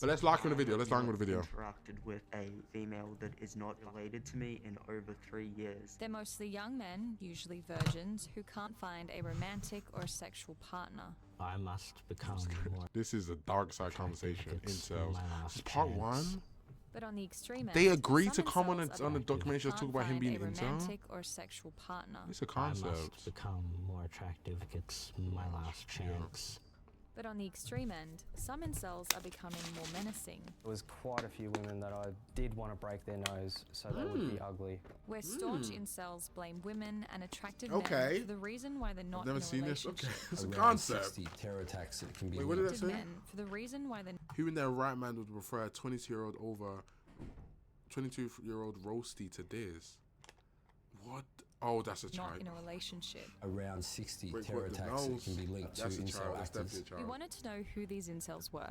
But let's like on the video. Let's like on the video. Interacted with a female that is not related to me in over 3 years. They're mostly young men, usually virgins, who can't find a romantic or sexual partner. I must become more. This is a dark side conversation. Incels. This is part 1. But on the extreme end, They agree some to come on incels the are documentary can't to talk about him find being a incel. romantic or sexual partner. It's a I concept. must become more attractive. It's my last chance. But on the extreme end, some incels are becoming more menacing. There was quite a few women that I did want to break their nose so they would be ugly. Where staunch incels blame women and attractive Okay. men for the reason why they're not Never in a seen this. relationship. Okay, it's a Around concept. 60 terror attacks that can be Wait, what did that Attractive say? men for the reason why they're Who in their right mind would prefer a 22-year-old over 22-year-old roasty to this? What? Oh, that's a not child. in a relationship. around 60 Wait, terror what, the attacks that nose? can be linked to That's a incel child. That's actors. definitely a We child. wanted to know who these incels were,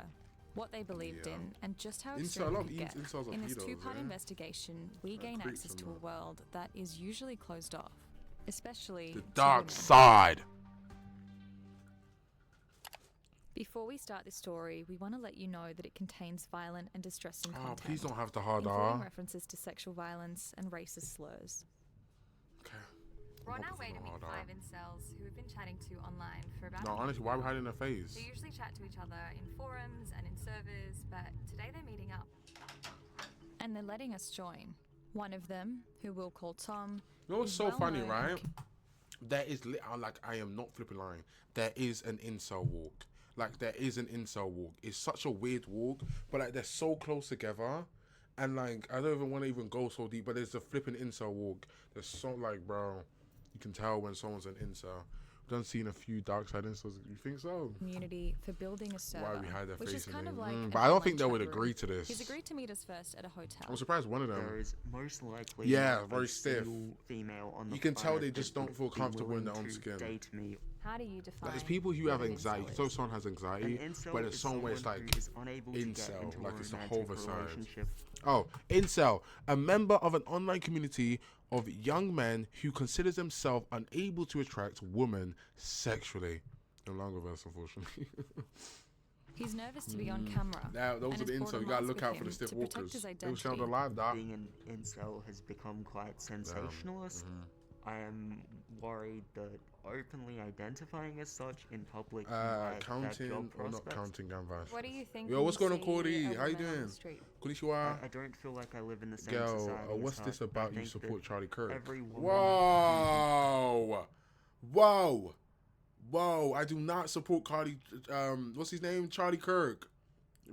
what they believed Yeah. in, and just how Incel- extreme a lot it of could get. incels are In this pedos, two-part yeah? investigation, we gain creeps access and to a that. world that is usually closed off, especially The to dark women. side. Before we start this story, we want to let you know that it contains violent and distressing Oh, content, please don't have the hard including R. references to sexual violence and racist slurs. Okay. We're on I'm our way to hoping meet for the hard 5 incels who we've been chatting to online for about No, a year. honestly, why are we hiding their face? They usually chat to each other in forums and in servers, but today they're meeting up. And they're letting us join. One of them, who we'll call Tom, You know what's is so well funny, known right? and There is, I am not flipping lying. There is an incel walk. Like, there is an incel walk. It's such a weird walk, but like, they're so close together. And like, I don't even want to even go so deep, but there's a flipping incel walk. There's so, like, bro, you can tell when someone's an incel. We've done seen a few dark side incels. You think so? community for building a server, Why we hide their which face is in kind it. of like But an I don't online think they would chat room. agree to this. He's agreed to meet us first at a hotel. I'm surprised one of them. There is most likely Yeah, not very a stiff. single female on the You can tell planet they just that don't would feel be comfortable in their willing own to skin. Date me. How do you define Like, it's people who have what an anxiety. incel So is? someone has An anxiety, incel but it's is some way it's someone like who is unable to get incel, into like a it's the romantic hover side. relationship. Oh, incel, a member of an online community of young men who considers himself unable to attract women sexually. No longer with us, unfortunately. He's nervous to be on camera. Now, those and are the has incel. brought You a gotta mask look with out for him the stiff to protect walkers. his They was identity. found alive, dog. Being an incel has become quite sensationalist. I am worried that openly identifying as such in public might affect Counting job or not prospects. counting Ganvash? What do you think? Yo, when what's you going on, see Cody? a How you woman on the doing? street? Konnichiwa. I don't feel like I live in the same Yo, society as what's her. this I about? You think support that Charlie Kirk? every woman Whoa, whoa, whoa! I do not support Cardi. What's his name? Charlie Kirk.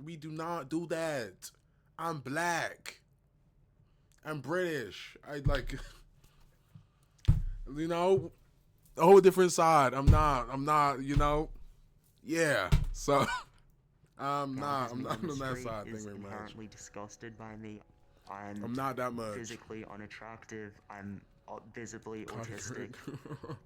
We do not do that. I'm black. I'm British. I like, you know, a whole different side. I'm not. You know, yeah. So, I'm not on that side. Thank is you very much. inherently disgusted by me. I'm not that much. Physically unattractive. I'm visibly Cardi autistic. Kirk.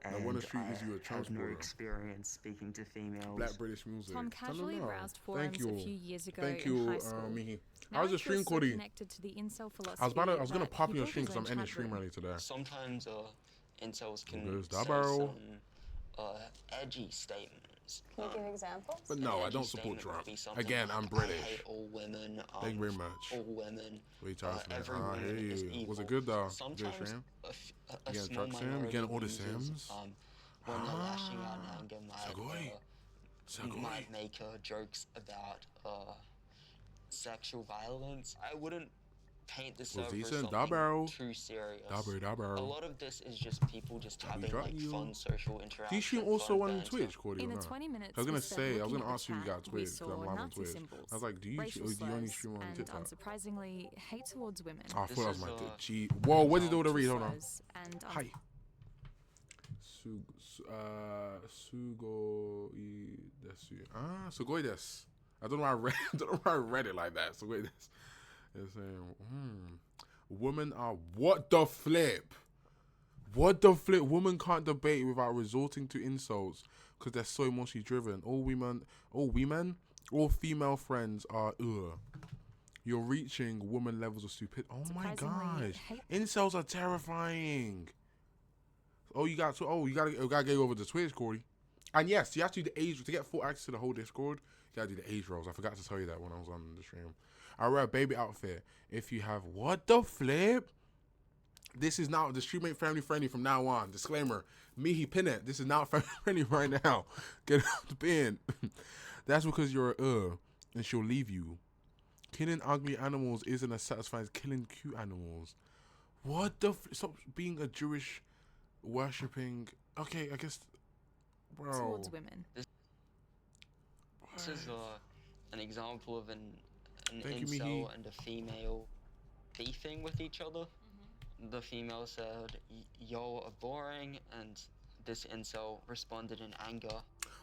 And I wanna treat as you a have no transporter. experience speaking to females. Black British music. Tom I don't casually know. browsed Thank forums a you. few years ago Thank in you, high school. Mihi. Now How's he your stream, feels so Cody? connected to the incel philosophy I was gonna that pop he your built stream his because I'm own ending chat stream room. early today. Sometimes incels can There's say Dabaro. some edgy statements. Can you give examples? But An no, I edgy don't support statement Trump. would be something Again, I'm like, British. I hate all women. Thank you very much. All women. What are you talking about? Every I woman hear is you. evil. Was it good though? Good Sometimes stream? a getting small truck sim? You minority getting all the users, sims? when they're lashing out in anger Sagoi. Sagoi. might make jokes about sexual violence. I wouldn't paint this Was over as decent. something Dabaro. too serious. Dabaro. A lot of this is just people just having got like you. fun social interaction. Do you stream also fun on banter. Twitch, Cody? In or the not? 20 minutes I was gonna we spent say, I was looking gonna at ask you if you the got chat, we Twitch because saw I'm live on Nazi Twitch. symbols, I was like, do you racial only slurs, stream on and TikTok? unsurprisingly, hate towards women. Oh, I This thought that was is, my uh, G. Whoa, what did you do to Racial read? Hold on. slurs and Hi. Sugoi desu. Sugoi desu. I don't know why I read. I don't know why I read it like that. Sugoi desu. It's saying, women are what the flip. What the flip? Women can't debate without resorting to insults because they're so emotionally driven. All female friends are You're reaching woman levels of stupid. Oh my Surprisingly, gosh. Incels are terrifying. You gotta get over to Twitch, Corey. And yes, you have to do the age to get full access to the whole Discord. gotta do the age rolls. I forgot to tell you that when I was on the stream. I wear a baby outfit. If you have what the flip? This is now the stream ain't family friendly from now on. Disclaimer: me, he pin it. This is not family friendly right now. Get out the bin. That's because you're and she'll leave you. Killing ugly animals isn't as satisfying as killing cute animals. What the? Stop being a Jewish worshipping. Okay, I guess. Bro. Towards women. This is an example of an Thank you, incel Mihi. and a female beefing with each other. The female said, "Y'all are boring," and this incel responded in anger.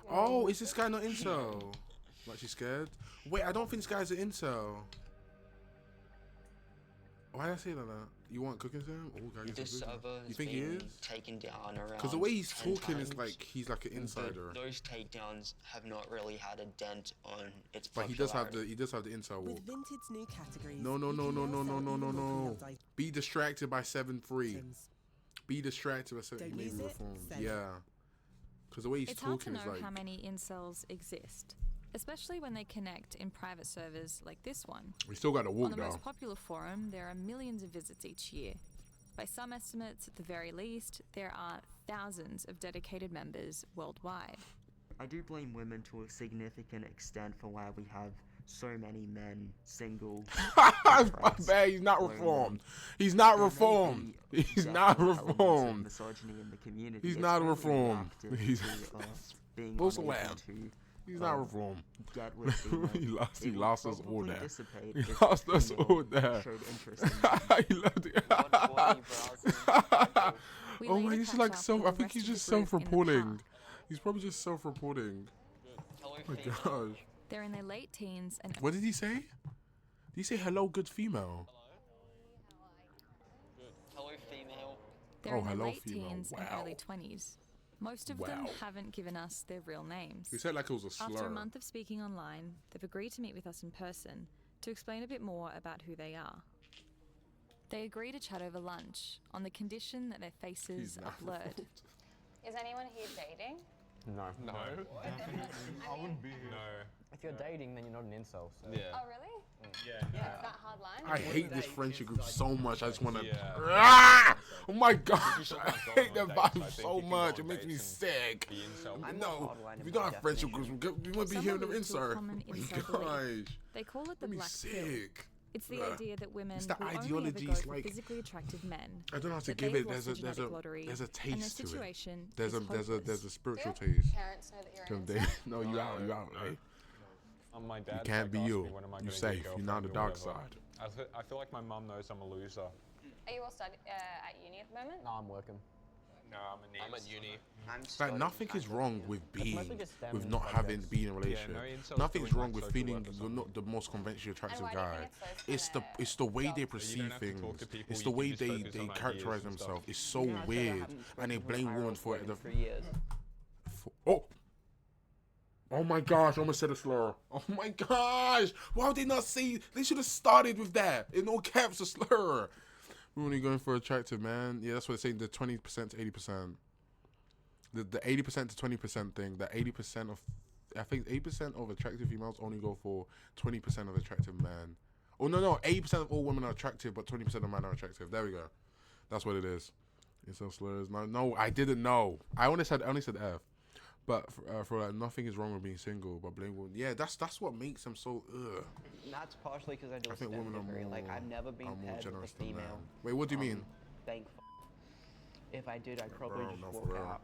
Oh, is this guy not incel? Like she's scared? Wait, I don't think this guy's an incel. Why did I say that? You want cooking Sam? Oh, guy, This server you has think he been is? taken down around. Because the way he's 10 talking is times, like he's like an but insider. those takedowns have not really had a dent on its But popularity. he does have the incel With walk. Vintage new categories, No, no, you no, can no, now no, sell no, no, even no, more no. pre-loved Be distracted by 7-3. items. Be distracted by 7. Don't You made use me it, reform. sell it. Yeah. Because the way he's It's hard to talking know is like. how many incels exist, especially when they connect in private servers like this one. We still got to On walk the though. most popular forum, there are millions of visits each year. By some estimates, at the very least, there are thousands of dedicated members worldwide. I do blame women to a significant extent for why we have so many men single. I depressed, bet he's not lonely. reformed. He's not There may reformed. be He's not definite elements of reformed. misogyny in the community. He's It's not only reformed. reactive He's to, being Both unable lamb. to He's not reformed. get with female. he It would lost us all probably there. dissipate He if lost us female all there. showed interest in men. he loved it. What are you browsing? We Oh later my, he's catch like up self. with I the think rest he's of the just group in the self-reporting. park. He's probably just self-reporting. Hello, Oh my female. gosh. They're in their late teens and What did he say? Did he say hello, good female? Hello, female. they're Oh, in their hello, late female. teens and Wow. early 20s. Most of them Wow. haven't given us their real names. He said like it was a slur. After a month of speaking online, they've agreed to meet with us in person to explain a bit more about who they are. They agree to chat over lunch on the condition that their faces He's are not blurred. reformed. Is anyone here dating? No. No. I wouldn't be here. No. If you're dating, then you're not an incel. So. Yeah. Oh, really? Yeah. Is that hard line? I hate this friendship group so much. I just want to. Yeah. Oh my gosh! talk I about hate going that on dates, I vibe think so you can much. go It on makes me dates and sick. be incel. I'm No, not hardline if we in don't my have friendship definition. groups, we might be Some hearing them allude to a inside. common Oh my incel belief. gosh! They call it the Make me black pill. sick. It's the Ugh. idea that women It's the will only ever ideology, go it's for like- physically attractive men. I don't know how to that give they've it. lost the genetic lottery, There's a and their taste to it. situation There's is a hopeless. spiritual Do your taste. parents know that you're Come an day. incel? No, you out. You out. Right? My dad, You can't be like, asked you. me when am I You gonna get a safe. You're not on the girlfriend dark or whatever. side. I feel like my mum knows I'm a loser. Are you all at uni at the moment? No, I'm working. No, I'm at uni. I'm Like studying nothing is wrong academia. with mostly being, just STEM with not subjects. having being in a relationship. no incels Nothing's doing, wrong like, with social feeling work or you're something. not the most conventionally attractive why do you guy. think It's the those it's the way kinda they jobs? perceive don't have to talk things. to people, It's you the can way just they focus on characterize ideas and stuff. themselves. It's so weird, and they blame women for it. Oh. Oh my gosh, I almost said a slur. Oh my gosh. Why would they not say? They should have started with that. In all caps, a slur. We're only going for attractive, man. Yeah, that's what they're saying. The 20% to 80%. The 80% to 20% thing. The 80% of, I think 80% of attractive females only go for 20% of attractive men. Oh, no. 80% of all women are attractive, but 20% of men are attractive. There we go. That's what it is. It's no slurs. No, I didn't know. I only said F. But for like, nothing is wrong with being single, but blame women. Yeah, that's what makes them so. Ugh. That's partially because I do I a think STEM women are degree. more. Like I've never been are more paired with a generous than men. female. Wait, what do you mean? Thank. If I did, I'd probably bro, just no, for walk real. out.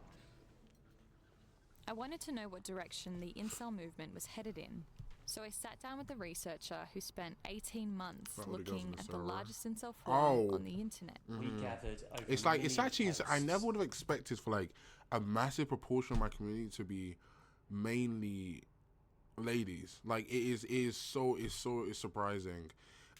I wanted to know what direction the incel movement was headed in, so I sat down with the researcher who spent 18 months That really goes in looking the at the server. largest incel forum Oh. on the internet. We gathered over It's like it's million actually. I posts. never would have expected for like a massive proportion of my community to be mainly ladies. Like it is so surprising,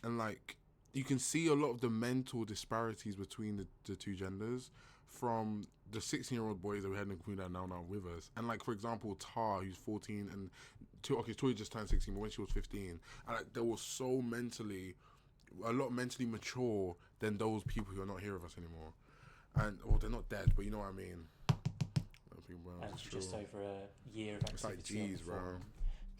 and like you can see a lot of the mental disparities between the two genders from the 16-year-old boys that we had in the community that are now with us. And like for example, Tar, who's 14, and Tori just turned 16, but when she was 15, and like they were so a lot mentally mature than those people who are not here with us anymore. And well, they're not dead, but you know what I mean. And for just over a year of It's like, activity on the geez, bro. forum,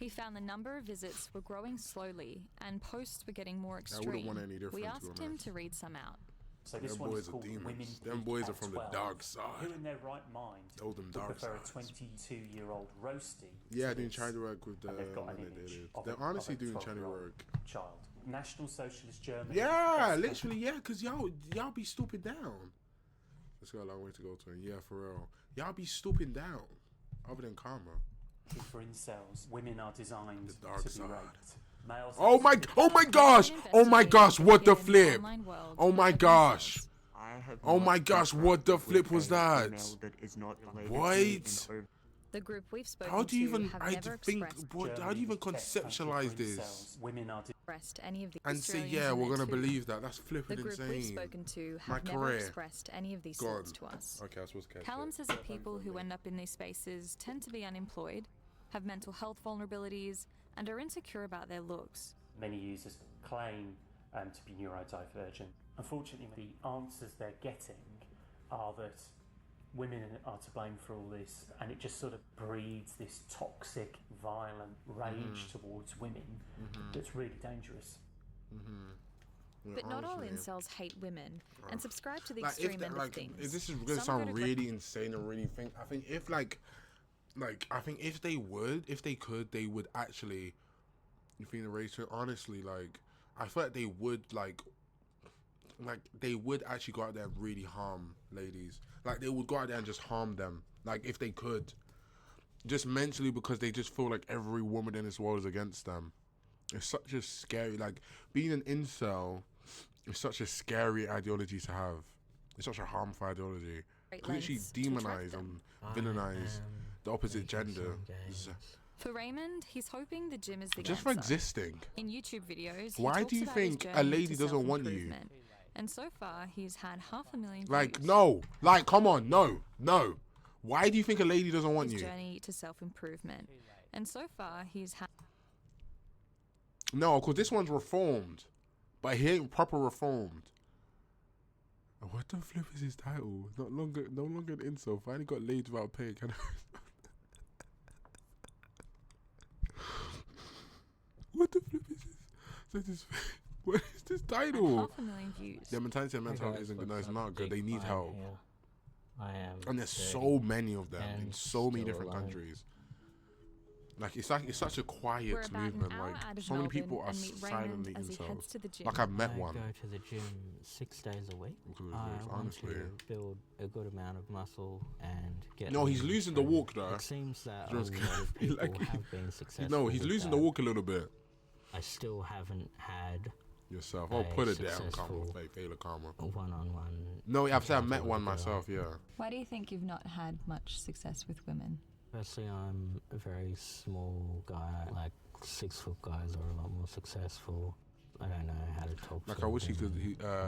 He found the number of visits were growing slowly and posts were getting more I wouldn't extreme. want any different, We to be asked him honest. to read some out. So this Them one boys is are called demons. Women Them Peak boys are at from 12. the dark side. Who in their right mind Told them would dark prefer a sides. 22-year-old roasty Yeah, to doing this, charity work with the. and they've got an they image did. of They're a- honestly of a doing charity 12-year-old work. child. National Socialist Germany. Yeah, That's- literally, yeah, because y'all be stooping down. Let's go a long way to go to. Yeah, for real. Y'all be stooping down. Other than karma. For incels, women are designed The dark to side. be raped. Males Oh are my gosh! Oh my gosh, what the flip? Oh my gosh. I have Oh not my gosh, what the interacted flip with was a that? female that is not related to me What? in over The group we've spoken How do you to even, have I never think, expressed what, how do you even conceptualize this? Women are any of the And say, Australians yeah, in we're there gonna too. believe that. That's The flipping group we've insane. spoken to My have never career. expressed any of these Gone. thoughts to us. Okay, I suppose catch Callum it. says that people who end up in these spaces tend to be unemployed, have mental health vulnerabilities, and are insecure about their looks. Many users claim to be neurodivergent. Unfortunately, the answers they're getting are that women are to blame for all this, and it just sort of breeds this toxic, violent rage towards women that's really dangerous. Yeah, But not all honestly. incels hate women and subscribe to the Like, if extreme they- end like, of things. this is gonna Some sound go to really insane and really think. I think if I think if they could, they would actually. You think the race? Honestly, like, I feel like they would they would actually go out there and really harm ladies. Like, they would go out there and just harm them. Like, if they could, just mentally, because they just feel like every woman in this world is against them. It's such a scary, like, being an incel is such a scary ideology to have. It's such a harmful ideology. Great Because literally lengths to attract demonize them. and villainize the opposite gender. For Raymond, he's hoping the gym is the Just for answer. existing. In YouTube videos, he Why talks do you about his think a journey lady to doesn't want you? self-improvement. And so far, he's had 500,000 Like, views. no. Like, come on. No. No. Why do you think a lady doesn't want His you? journey to self-improvement. And so far, he's had... No, because this one's reformed. But he ain't proper reformed. What the flip is his title? No longer an incel. Finally got laid without pay. What the flip is this? So this what is this title? 500,000 views. Their mentality and mental health guys, isn't good. No, what's it's up? not good. They Jake need Fire help. here. I am. And there's 30 so many of them in and so many still different alone. countries. Like it's such a quiet We're about movement. an hour Like out of so many Melbourne people are and meet Raymond silently as he heads incels. to the gym. Like I've met I one. go to the gym 6 days a week. Because of I this, want honestly. to build a good amount of muscle and get. No, he's lean, losing the so walk though. It seems that a Just- lot of people like- have been successful. No, he's with losing that. the walk a little bit. I still haven't had Yourself. Oh, a put it down, Karma. successful Failure Karma. one-on-one. No, I've said I met encounter one with a girl. myself. Yeah. Why do you think you've not had much success with women? Firstly, I'm a very small guy. Like 6-foot guys are a lot more successful. I don't know how to talk. Like to I wish he could. women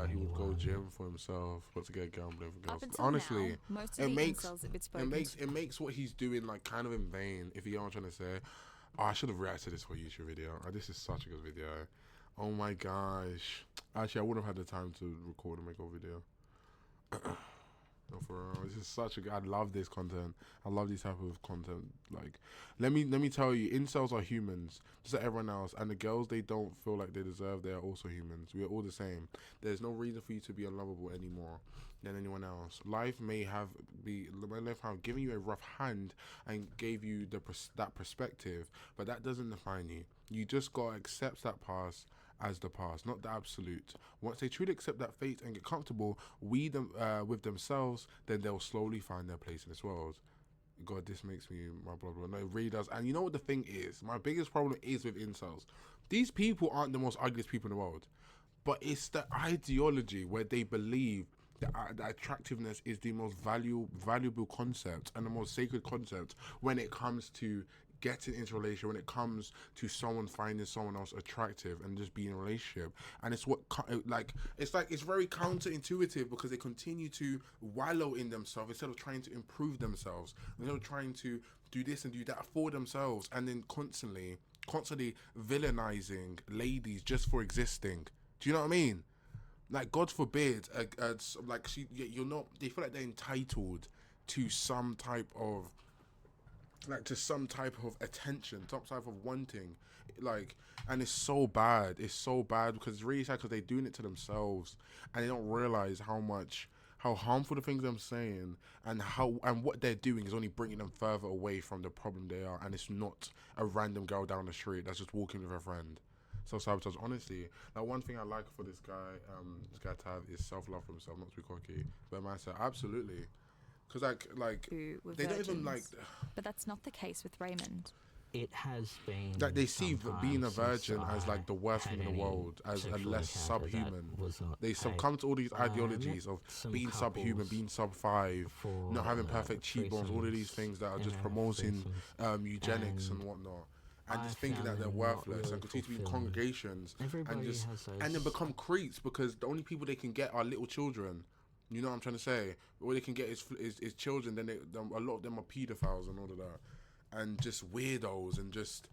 He would go anyone. gym for himself, but to get gambling for Up girls. until Honestly, now, most it of the makes incels that we've spoken it makes what he's doing like kind of in vain. If you know what I'm trying to say. Oh, I should have reacted to this for a YouTube video. Oh, this is such a good video. Oh my gosh. Actually, I wouldn't have had the time to record and make a video. No, for real. This is such a good. I love this content. I love this type of content. Like, let me tell you, incels are humans, just like everyone else. And the girls they don't feel like they deserve, they are also humans. We are all the same. There's no reason for you to be unlovable anymore than anyone else. Life may have given you a rough hand and gave you that perspective, but that doesn't define you. You just gotta accept that past as the past, not the absolute. Once they truly accept that fate and get comfortable with themselves, then they'll slowly find their place in this world. God, this makes me my blah blah. No, it really does. And you know what the thing is? My biggest problem is with incels. These people aren't the most ugliest people in the world, but it's the ideology where they believe that attractiveness is the most valuable concept and the most sacred concept when it comes to getting into a relationship, when it comes to someone finding someone else attractive and just being in a relationship. And it's it's very counterintuitive because they continue to wallow in themselves instead of trying to improve themselves, instead of trying to do this and do that for themselves, and then constantly villainizing ladies just for existing. Do you know what I mean? Like, God forbid, you're not. They feel like they're entitled to some type of like to some type of attention, some type of wanting, like, and it's so bad. It's so bad because it's really sad because they're doing it to themselves and they don't realize how harmful the things I'm saying and what they're doing is only bringing them further away from the problem they are. And it's not a random girl down the street that's just walking with her friend. So sabotage. Honestly, like one thing I like for this guy to have is self-love for himself, not to be cocky. But man said absolutely. Because like Who were they don't even like. virgins. But that's not the case with Raymond. It has been Like they see some being a time virgin since as like the worst had thing in the any world, as a sexual less encounter that subhuman. was not They paid. succumb to all these I met ideologies of some being subhuman, couples being sub 5, for, not having perfect cheekbones, all of these threesomes, things that are just MF promoting threesomes, eugenics and and whatnot. And I just thinking that found they're them not worthless really and continue to be in fulfilling. congregations Everybody and just has those and then become creeps because the only people they can get are little children. You know what I'm trying to say? All they can get is children. Then a lot of them are pedophiles and all of that, and just weirdos and just.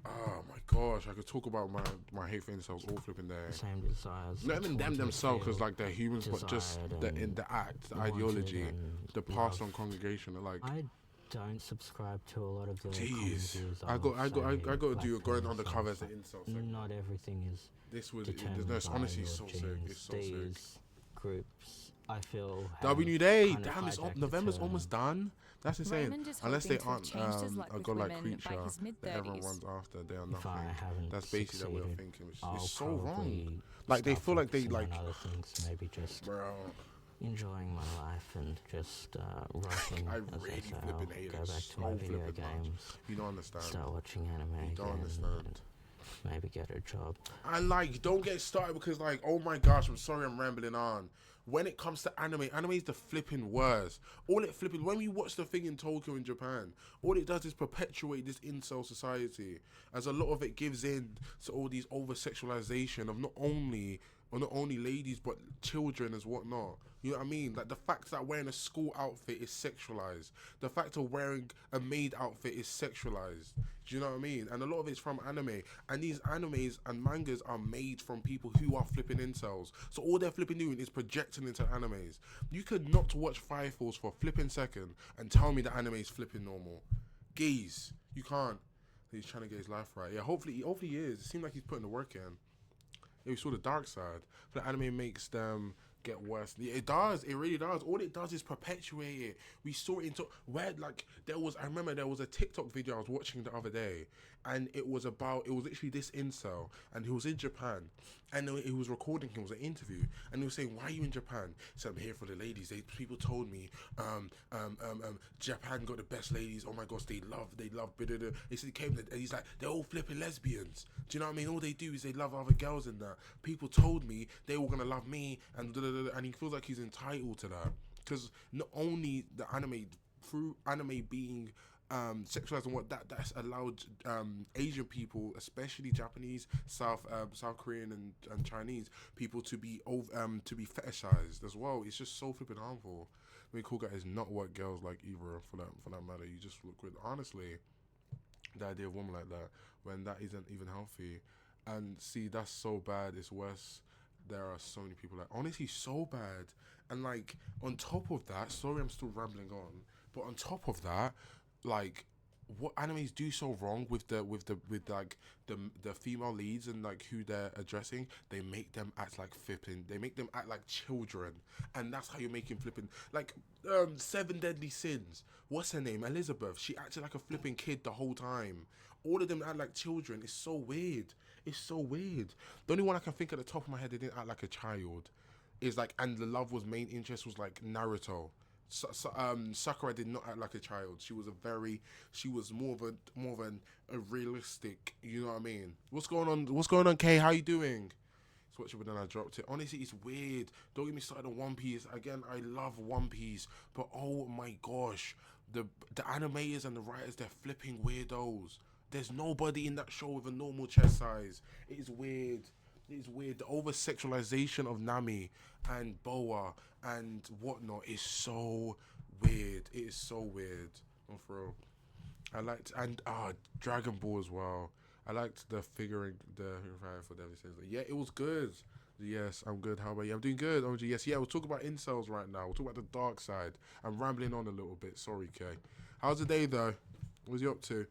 Oh my gosh! I could talk about my hate for incels all flipping there. Same desires. Not even them wanted, themselves, because feel like they're humans, but just desired in and the act, the wanted ideology, and the passed on loved. congregation. Are like, I don't subscribe to a lot of the jeez, commentaries I got of, to say, do black going feminism. undercover as an incel segment. Not everything is This was determined there's by honestly your so sick. genes. It's so sick. These groups, I feel, W New have Day, kind of damn, it's hijacked the November's term. almost done. That's insane. Raymond is Unless they hoping to have aren't changed his luck a with godlike women creature by his that everyone mid-30s. runs after, they are If I nothing. haven't That's basically their way of succeeded, thinking. I'll It's so wrong. probably Like they start feel like they focusing like, on other things, maybe just bro. enjoying my life and just writing. I as really say, flipping I'll hate go it back so to my video flipping much. games, You don't understand. start watching anime You don't again, understand. and maybe get a job. And like, don't get started because like, oh my gosh, I'm sorry, I'm rambling on. When it comes to anime is the flipping worst. All it flipping, when we watch the thing in Tokyo in Japan, all it does is perpetuate this incel society, as a lot of it gives in to all these over sexualization of not only ladies but children as whatnot. You know what I mean? Like the fact that wearing a school outfit is sexualized. The fact of wearing a maid outfit is sexualized. Do you know what I mean? And a lot of it's from anime. And these animes and mangas are made from people who are flipping incels. So all they're flipping doing is projecting into animes. You could not watch Fire Force for a flipping second and tell me that anime is flipping normal. Geez, you can't. He's trying to get his life right. Yeah, hopefully he is. It seems like he's putting the work in. Yeah, we saw the dark side. But anime makes them get worse. Yeah, it does. It really does. All it does is perpetuate it. We saw it into where like I remember there was a TikTok video I was watching the other day, and it was literally this incel, and he was in Japan, and he was recording. It was an interview, and he was saying, "Why are you in Japan?" So I'm here for the ladies. People told me, Japan got the best ladies. Oh my gosh, they love. He said he came, and he's like, they're all flipping lesbians. Do you know what I mean? All they do is they love other girls and that. People told me they were gonna love me, and and he feels like he's entitled to that because not only the anime, through anime being sexualized and what that's allowed Asian people, especially Japanese, South Korean and Chinese people to be fetishized as well. It's just so flipping harmful. I mean, cool guy is not what girls like either for that matter. You just look with honestly the idea of women like that when that isn't even healthy. And see, that's so bad. It's worse. There are so many people like honestly so bad. And like on top of that, sorry I'm still rambling on, but on top of that, like what animes do so wrong with the female leads and like who they're addressing, they make them act like flipping, they make them act like children, and that's how you're making flipping like 7 Deadly Sins. What's her name? Elizabeth. She acted like a flipping kid the whole time. All of them act like children. It's so weird. It's so weird. The only one I can think at the top of my head they didn't act like a child is like, and the love was main interest was like Naruto. Sakura did not act like a child. She was more of a realistic, you know what I mean? What's going on, Kay? How you doing? So what, but then I dropped it. Honestly, it's weird. Don't get me started on One Piece. Again, I love One Piece, but oh my gosh, the animators and the writers, they're flipping weirdos. There's nobody in that show with a normal chest size. It is weird. It's weird. The over-sexualization of Nami and Boa and whatnot is so weird. It is so weird. Oh, for real. I liked, and Dragon Ball as well. I liked the figuring, the for David says, yeah, it was good. Yes, I'm good. How about you? I'm doing good. OG, yes, yeah, we'll talk about incels right now. We'll talk about the dark side. I'm rambling on a little bit. Sorry, Kay. How's the day, though? What was he up to?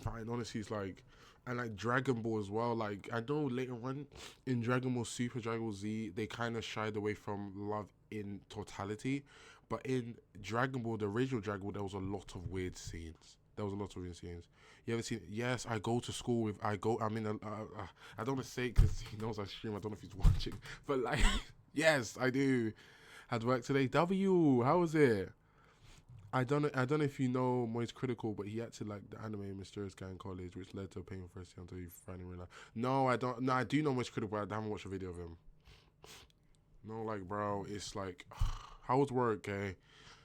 Fine, honestly, it's like, and like Dragon Ball as well. Like I know later on in Dragon Ball Super, Dragon Ball Z, they kind of shied away from love in totality, but in Dragon Ball, the original Dragon Ball, there was a lot of weird scenes. You ever seen? Yes, I go to school with. I mean, I don't want to say it because he knows I stream. I don't know if he's watching, but like, yes, I do. Had work today. W, how was it? I don't know if you know Moist Critical, but he acted like the anime mysterious guy in college, which led to a painful first year until he finally realized. No, I don't. No, I do know Moist Critical, but I haven't watched a video of him. No, like, bro, it's like, how was work, okay?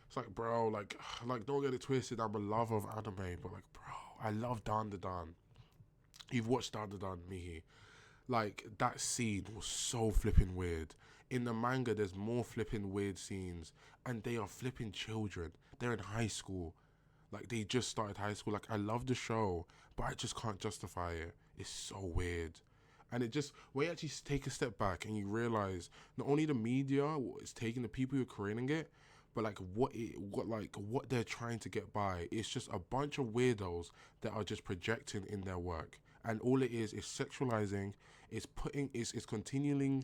It's like, bro, like, don't get it twisted. I'm a lover of anime, but like, bro, I love Dan Da Dan. You've watched Dan Da Dan, Mihi. Like, that scene was so flipping weird. In the manga, there's more flipping weird scenes, and they are flipping children. They're in high school. Like, they just started high school. Like, I love the show, but I just can't justify it. It's so weird. And it just, when you actually take a step back and you realize not only the media is taking the people who are creating it, but like what they're trying to get by. It's just a bunch of weirdos that are just projecting in their work. And all it is sexualizing, is continuing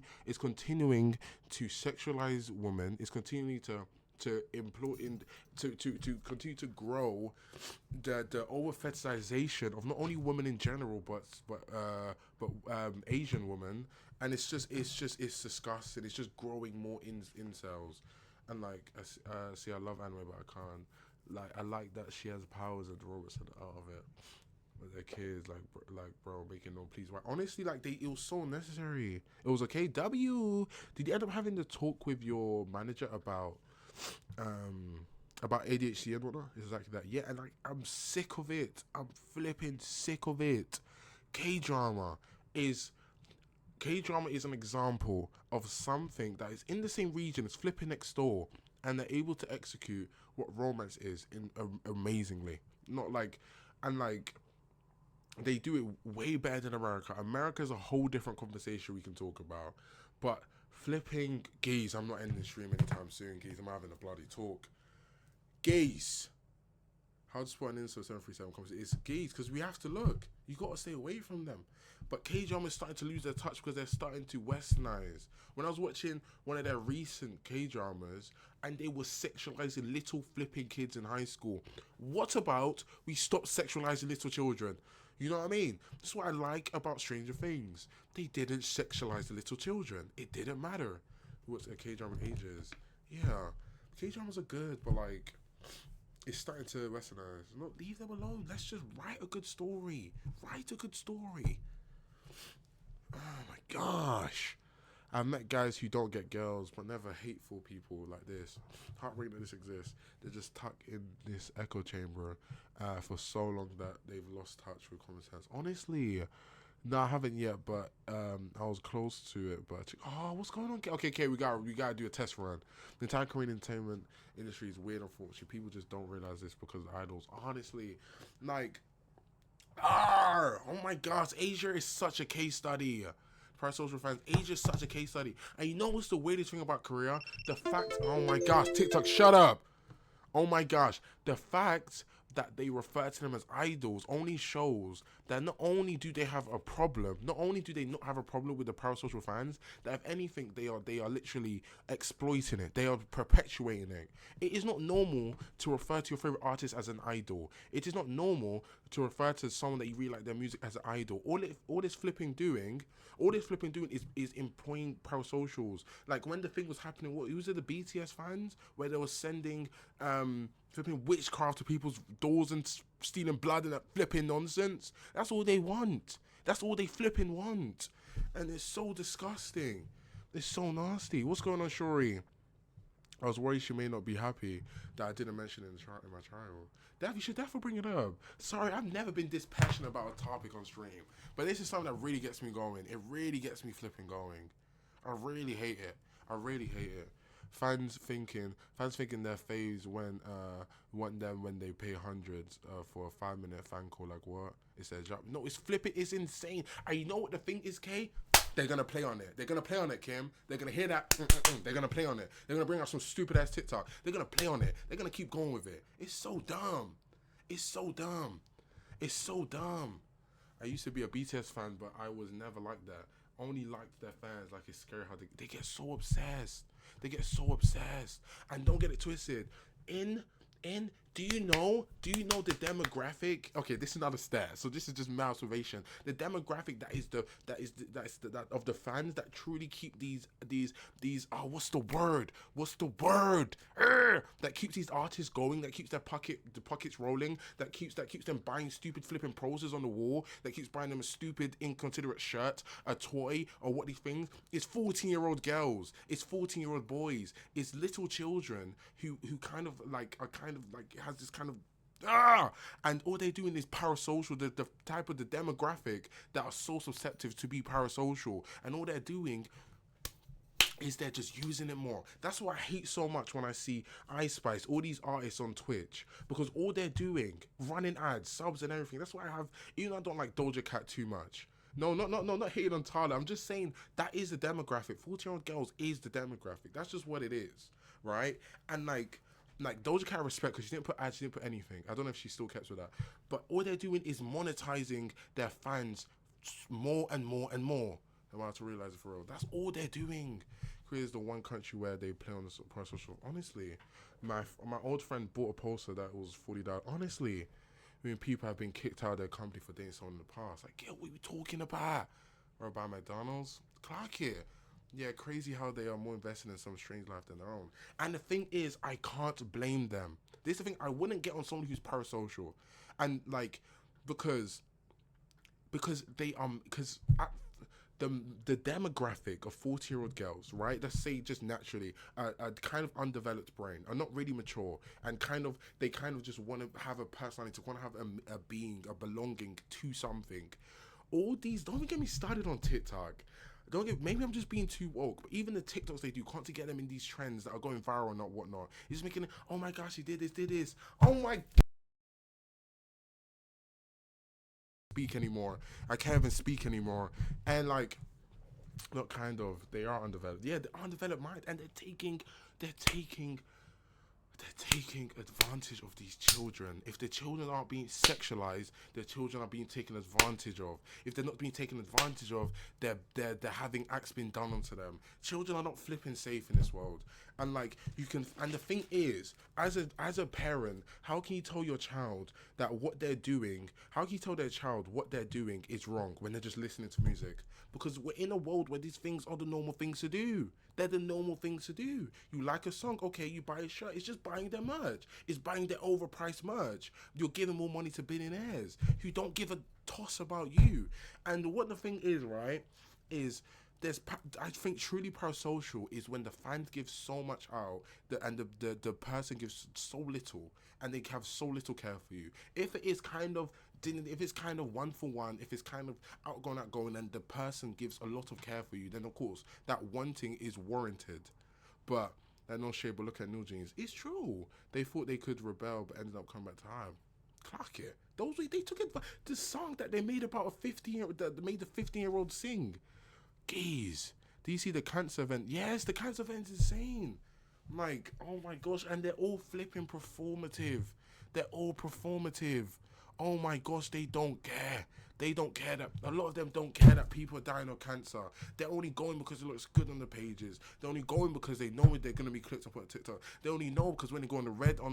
to sexualize women, it's continuing to employ to continue to grow the over fetishization of not only women in general but Asian women, and it's disgusting. It's just growing more incels, and like see, I love anime but I can't. Like, I like that she has powers and Robert said out of it. With their kids, like bro, making no please. Why? Honestly, like it was so necessary. It was okay. W, did you end up having to talk with your manager about ADHD and whatnot? Exactly that. Yeah, and like I'm sick of it. I'm flipping sick of it. K-drama is an example of something that is in the same region, it's flipping next door, and they're able to execute what romance is in amazingly. Not like, and like, they do it way better than America. America's a whole different conversation we can talk about. But flipping gays, I'm not ending the stream anytime soon, gays. I'm having a bloody talk. Gays. How to spot an insult 737 conversation? It's gays, because we have to look. You got to stay away from them. But K-drama is starting to lose their touch because they're starting to westernize. When I was watching one of their recent K-dramas, and they were sexualizing little flipping kids in high school. What about we stop sexualizing little children? You know what I mean? That's what I like about Stranger Things. They didn't sexualize the little children. It didn't matter. What's a K-drama ages? Yeah. K-dramas are good, but like, it's starting to westernize. No, leave them alone. Let's just write a good story. Write a good story. Oh my gosh. I've met guys who don't get girls, but never hateful people like this. Heartbreaking that this exists. They're just tuck in this echo chamber for so long that they've lost touch with common sense. Honestly, no, I haven't yet, but I was close to it. But what's going on? Okay, we gotta do a test run. The entire Korean entertainment industry is weird, unfortunately. People just don't realize this because of idols. Honestly, like, oh my gosh, Asia is such a case study. Parasocial fans, Asia is such a case study. And you know what's the weirdest thing about Korea? The fact, oh my gosh, TikTok, shut up. Oh my gosh, the fact that they refer to them as idols only shows that not only do they have a problem, not only do they not have a problem with the parasocial fans, that if anything, they are literally exploiting it. They are perpetuating it. It is not normal to refer to your favorite artist as an idol. It is not normal to refer to someone that you really like their music as an idol. All this flipping doing is employing parasocials. Like when the thing was happening, was it the BTS fans where they were sending flipping witchcraft to people's doors and stealing blood and that flipping nonsense? That's all they want. That's all they flipping want. And it's so disgusting. It's so nasty. What's going on, Shori? I was worried she may not be happy that I didn't mention it in my trial. You should definitely bring it up. Sorry, I've never been this passionate about a topic on stream. But this is something that really gets me going. It really gets me flipping going. I really hate it. Fans thinking their faves when they pay hundreds for a 5-minute fan call. Like, what? It's their job. No, it's flipping. It's insane. And you know what the thing is, Kay? They're going to play on it. They're going to play on it, Kim. They're going to hear that. They're going to play on it. They're going to bring out some stupid-ass TikTok. They're going to play on it. They're going to keep going with it. It's so dumb. It's so dumb. It's so dumb. I used to be a BTS fan, but I was never like that. Only liked their fans. Like, it's scary how they get so obsessed. They get so obsessed. And don't get it twisted. Do you know the demographic? Okay, this is not a stat, so this is just my observation. The demographic that of the fans that truly keep these what's the word? That keeps these artists going, that keeps the pockets rolling, that keeps them buying stupid flipping poses on the wall, that keeps buying them a stupid inconsiderate shirt, a toy, or what these things. It's 14-year-old girls, it's 14-year-old boys, it's little children who kind of like has this kind of and all they're doing is parasocial, the type of the demographic that are so susceptible to be parasocial, and all they're doing is they're just using it more. That's what I hate so much when I see Ice Spice, all these artists on Twitch, because all they're doing, running ads, subs and everything. That's why I have, even though I don't like Doja Cat too much. No, not hating on Tyler. I'm just saying that is the demographic. 14-year-old girls is the demographic. That's just what it is, right? And like Doja Cat, respect, because she didn't put ads, she didn't put anything. I don't know if she still kept with that. But all they're doing is monetizing their fans more and more and more. I'm about to realize it for real. That's all they're doing. Korea is the one country where they play on the social. Honestly, my old friend bought a poster that was $40. Honestly, I mean, people have been kicked out of their company for doing something in the past. Like, get what you talking about? Or about McDonald's? Clark it. Yeah, crazy how they are more invested in some strange life than their own. And the thing is, I can't blame them. This is the thing, I wouldn't get on someone who's parasocial. And like, because they the demographic of 40-year-old girls, right? Let's say just naturally, a kind of undeveloped brain, are not really mature, and they just want to have a personality, want to have a being, a belonging to something. All these, don't even get me started on TikTok. Maybe I'm just being too woke, but even the TikToks they do, can't to get them in these trends that are going viral and not whatnot. It's just making it, oh my gosh, he did this. Oh my, speak anymore. I can't even speak anymore. And like, not kind of, they are undeveloped. Yeah, they're undeveloped mind, and they're taking advantage of these children. If the children aren't being sexualized, the children are being taken advantage of. If they're not being taken advantage of, they're having acts being done onto them. Children are not flipping safe in this world. And like, and the thing is, as a parent, how can you tell your child that what they're doing, how can you tell their child what they're doing is wrong when they're just listening to music? Because we're in a world where these things are the normal things to do. They're the normal things to do. You like a song, okay, you buy a shirt. It's just buying their merch. It's buying their overpriced merch. You're giving more money to billionaires who don't give a toss about you. And what the thing is, right, is I think truly parasocial is when the fans give so much out and the person gives so little, and they have so little care for you. If it's kind of one for one, if it's kind of outgoing, and the person gives a lot of care for you, then of course that wanting is warranted. But no shade, but look at New Jeans. It's true. They thought they could rebel, but ended up coming back to time. Clark it. They took it. The song that they made about a 15-year-old, that made the 15-year-old sing. Geez, do you see the cancer event? Yes, the cancer event is insane. Like, oh my gosh, and they're all flipping performative. They're all performative. Oh my gosh, they don't care. They don't care that, a lot of them don't care that people are dying of cancer. They're only going because it looks good on the pages. They're only going because they know they're going to be clicked up on TikTok. They only know because when they go on the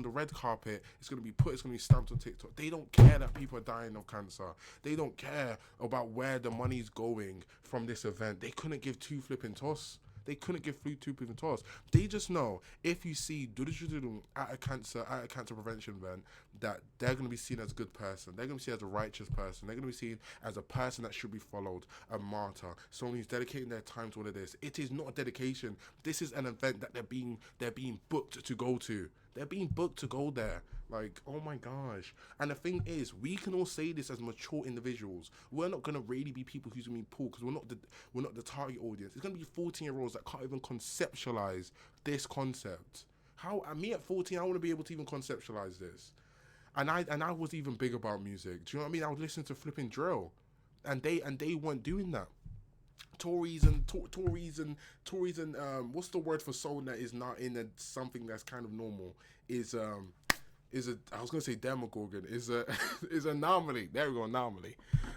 red carpet, it's going to be stamped on TikTok. They don't care that people are dying of cancer. They don't care about where the money's going from this event. They couldn't give two flipping toss. They couldn't give two flipping toss. They just know if you see at a cancer prevention event, that they're going to be seen as a good person. They're going to be seen as a righteous person. They're going to be seen as a person that should be followed, a martyr, someone who's dedicating their time to all of this. It is not a dedication. This is an event that they're being booked to go to. They're being booked to go there. Like, oh my gosh. And the thing is, we can all say this as mature individuals. We're not gonna really be people who's gonna be pulled, because we're not the target audience. It's gonna be 14-year-olds that can't even conceptualize this concept. Me at 14, I want to be able to even conceptualize this. And I was even big about music. Do you know what I mean? I was listening to flipping drill, and they weren't doing that. Tories and what's the word for someone that is not in something that's kind of normal is I was gonna say Demogorgon is a is an anomaly. There we go, anomaly.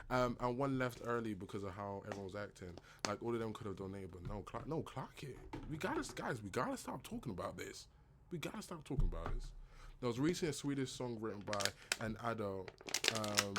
And one left early because of how everyone was acting. Like all of them could have donated, but no, Clark it. We gotta stop talking about this. We gotta stop talking about this. There was recently a Swedish song written by an adult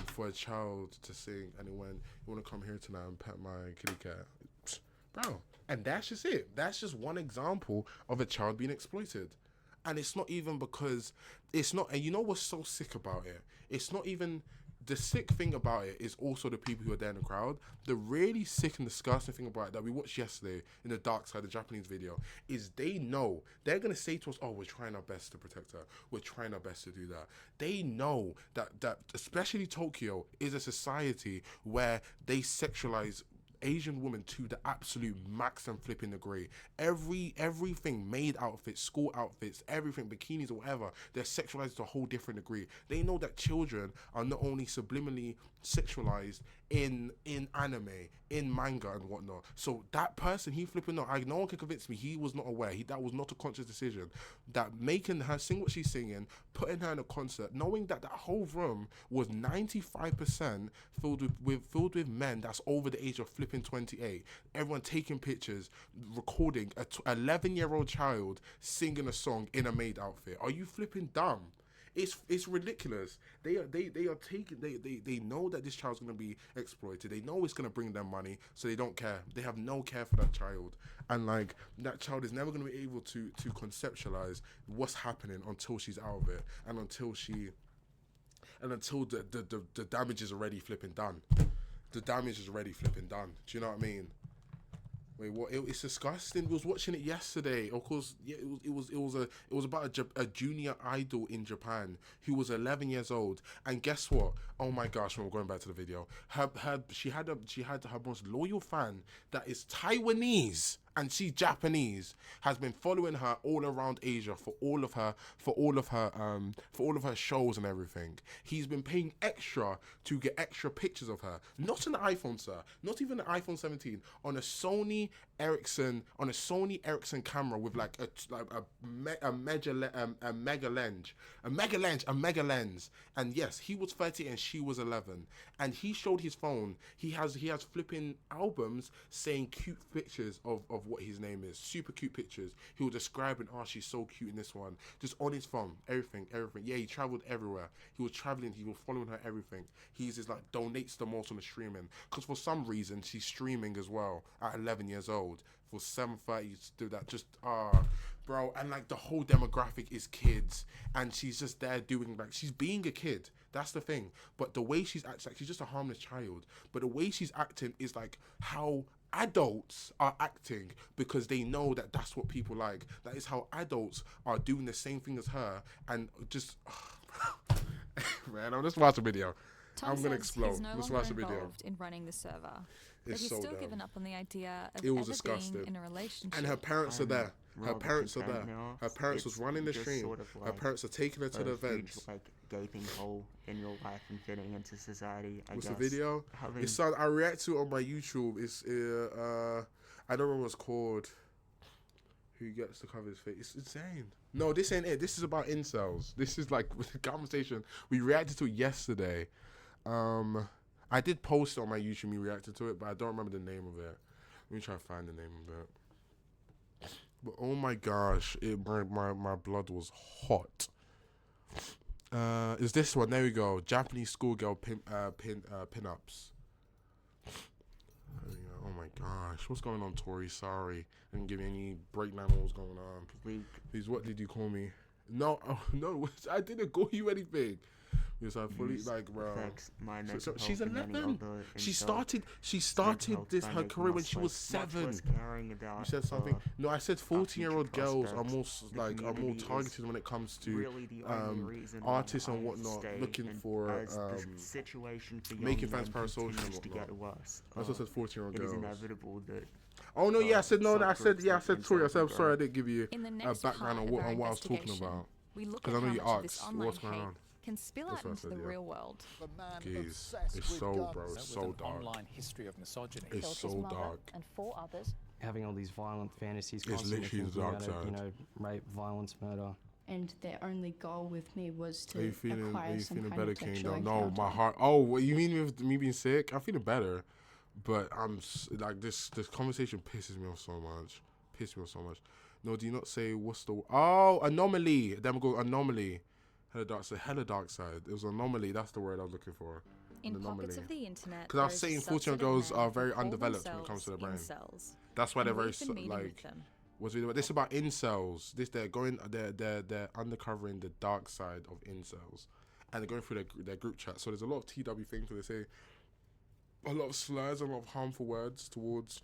for a child to sing, and it went, "You wanna come here tonight and pet my kitty cat?" Psst, bro, and that's just it. That's just one example of a child being exploited. And it's not even because it's not, and you know what's so sick about it? It's not even, the sick thing about it is also the people who are there in the crowd. The really sick and disgusting thing about it that we watched yesterday in the Darksideee, the Japanese video, is they know, they're going to say to us, oh, we're trying our best to protect her. We're trying our best to do that. They know that especially Tokyo is a society where they sexualize Asian women to the absolute max and flipping degree. Everything, maid outfits, school outfits, everything, bikinis or whatever, they're sexualized to a whole different degree. They know that children are not only subliminally sexualized in anime, in manga and whatnot. So that person, he flipping no one can convince me he was not aware. That was not a conscious decision. That making her sing what she's singing, putting her in a concert, knowing that that whole room was 95% filled with men that's over the age of flipping 28. Everyone taking pictures, recording a 11-year-old child singing a song in a maid outfit. Are you flipping dumb? It's ridiculous. They are taking, they know that this child's gonna be exploited. They know it's gonna bring them money, so they don't care. They have no care for that child, and like that child is never gonna be able to conceptualize what's happening until she's out of it, and until the damage is already flipping done. The damage is already flipping done. Do you know what I mean? Wait, what? It's disgusting. We was watching it yesterday. Of course, yeah, it was about a junior idol in Japan who was 11 years old. And guess what? Oh my gosh, when we're going back to the video, she had her most loyal fan that is Taiwanese and she's Japanese, has been following her all around Asia for all of her shows and everything. He's been paying extra to get extra pictures of her. Not an iPhone, sir. Not even an iPhone 17. On a Sony Ericsson camera with like a mega lens. And yes, he was 30 and she was 11. And he showed his phone. He has flipping albums saying cute pictures of what his name is. Super cute pictures. He was describing, oh, she's so cute in this one. Just on his phone. Everything. Yeah, he traveled everywhere. He was traveling. He was following her everything. He's just like donates the most on the streaming. Because for some reason, she's streaming as well at 11 years old. For 7:30 to do that. Just, bro. And like the whole demographic is kids. And she's just there doing like, she's being a kid. That's the thing. But the way she's acting, like, she's just a harmless child. But the way she's acting is like how adults are acting, because they know that that's what people like. That is how adults are doing the same thing as her. And just, man, I'm just watching the video. Tom I'm gonna says explode. he's no Let's longer watch the video. involved in running the server, but It's he's so still dumb. given up on the idea of It was ever disgusting. being in a relationship. And her parents are there. Her rather parents are content there. now. Her parents was It's running the just stream. sort of Her like parents are taking her to the a huge, events. like gaping hole in your life and fitting into society. I What's guess the video? having It's I react to it on my YouTube. It's I don't remember what it's called. Who gets to cover his face? It's insane. No, this ain't it. This is about incels. This is like the conversation we reacted to it yesterday. I did post it on my YouTube. Me reacted to it, but I don't remember the name of it. Let me try to find the name of it. But oh my gosh, my blood was hot. Is this one? There we go. Japanese schoolgirl pin-ups. Oh my gosh, what's going on, Tori? Sorry, I didn't give you any breakdown on what's going on. Please, what did you call me? No, no, I didn't call you anything. Yes, I fully like, bro. So she's 11. She started this her career when she was 7. You said something. No, I said 14-year-old girls are more targeted when it comes to artists and whatnot, looking for making fans parasocial and whatnot. I also said 14-year-old girls. It is inevitable that. Oh no, yeah, I said no. I said sorry. I said I'm sorry. I didn't give you a next background on what I was talking about. Because I know you asked what's going on. Can spill out into the real world. Jeez, it's so, bro, it's so dark. Online history of misogyny. It's so dark. And 4 others. Having all these violent fantasies, It's literally the dark side. rape, violence, murder. and their only goal with me was to Are you feeling acquire some kind better, of sexual Kingdom? No, encounter. my heart. Oh, what you mean with me being sick? I'm feeling better, but like this conversation pisses me off so much. No, do you not say what's the anomaly? Then we go anomaly. Hella dark side. It was anomaly. That's the word I was looking for. In An pockets anomaly. of the internet, Because I was there is saying a 14 subset of girls men are who very call undeveloped when it comes to the brain. themselves incels. That's why they're And very we've been meeting with them. What's it about? This is about incels. They're uncovering the dark side of incels, and they're going through their group chat. So there's a lot of TW things where they say a lot of slurs, a lot of harmful words towards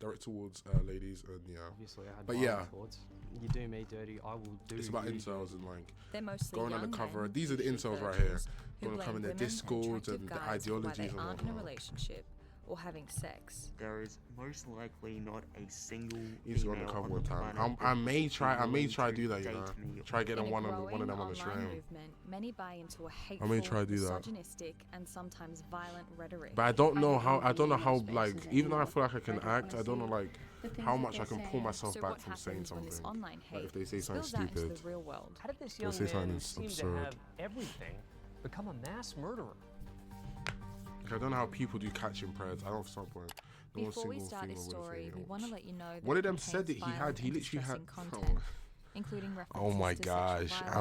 direct towards ladies, and yeah. Obviously, I had but violent yeah, thoughts. You do me dirty, I will do. it's about you incels dirty. and like They're mostly going young undercover. men, These are the usually incels right here. virgins, who Going to come in blame their women and discords attractive and the guys for why ideologies they and aren't in a whatnot. relationship or having sex. There is most likely not a single He's going to female cover on one the time. planet I that may would try. be I may willing try to do that. You date know, me. try getting In a one of growing them on the online stream. movement, many buy into a I hateful, may try to do that. misogynistic, and sometimes violent rhetoric. But I don't know don't how. wanna I don't be know in how. those Like, spaces even though I anymore. feel like I can I don't act, wanna I don't know see like the things how that much I they're can pull saying. myself So back what from saying happens when this something. online hate Like if they say something spills out into stupid. the real world? How did this They'll young say something man who that's seemed to absurd. have everything become a mass murderer? Like, I don't know how people do catching prayers. I don't for some point. No one Before we single start female this would have story, said we it. want to let you know that One of it them said that contains he had. violent He and literally had. distressing content, including Oh references my to sexual gosh! violence,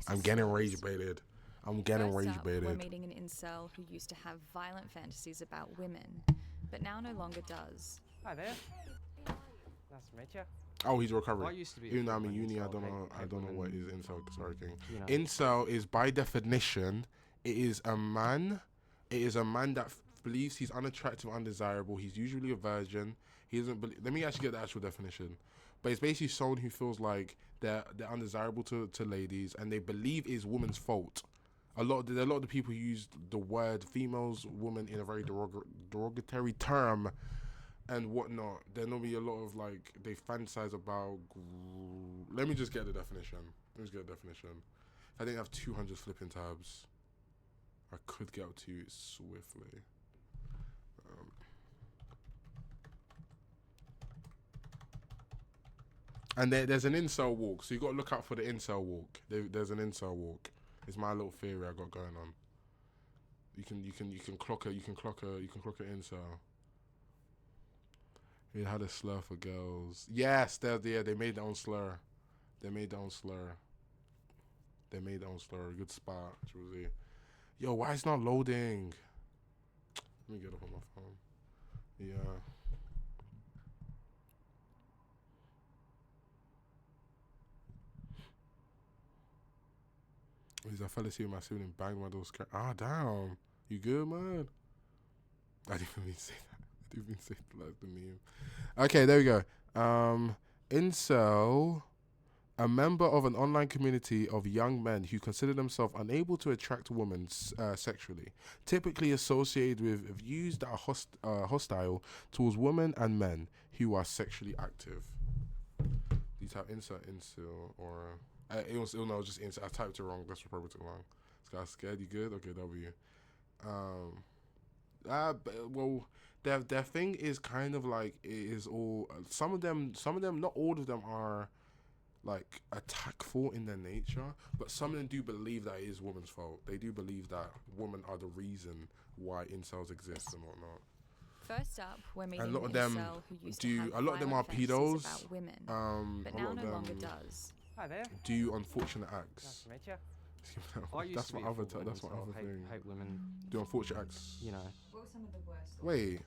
I'm racist getting slurs. rage baited. I'm getting First rage up, we're baited. meeting an incel who used to have violent fantasies about women, but now no longer does. Hi there. Nice to meet you. Oh, he's recovering. I used to be a Even though I'm in full-blown uni, I incel, don't know. hate I don't know what is women, incel. Sorry, King. you know. Incel is by definition, it is a man. It is a man that believes he's unattractive, undesirable. He's usually a virgin. He doesn't. Let me actually get the actual definition. But it's basically someone who feels like they're undesirable to ladies, and they believe it's woman's fault. There's a lot of the people who use the word females, woman in a very derogatory term and whatnot. There normally a lot of like they fantasize about. Let me just get the definition. If I didn't have 200 flipping tabs, I could get up to it swiftly. And there's an incel walk, so you got to look out for the incel walk. There's an incel walk. It's my little theory I got going on. You can clock an incel. It had a slur for girls. Yes, they made their own slur. Good spot, Josie. Yo, why is it not loading? Let me get up on my phone. Yeah. I fell asleep with my sibling, banged my door. Ah, damn. You good, man? I didn't even say that. I didn't even say the meme. Okay, there we go. Incel, a member of an online community of young men who consider themselves unable to attract women sexually, typically associated with views that are hostile towards women and men who are sexually active. These have incel, or... it was just incel. I typed it wrong. That's probably too long. This guy's scared. You good? Okay, W. Well, their thing is kind of like it is all. Some of them, not all of them are like attackful in their nature, but some of them do believe that it is women's fault. They do believe that women are the reason why incels exist and whatnot. First up, we're meeting a lot an of them incel who used do. to have A lot of them are violent fantasies pedos. about women, but a now lot of no longer them does. Hi there. do unfortunate acts. Nice to meet you. That's my other. That's my other thing. Hate women. Do unfortunate acts. You know. What were some of the worst? Wait.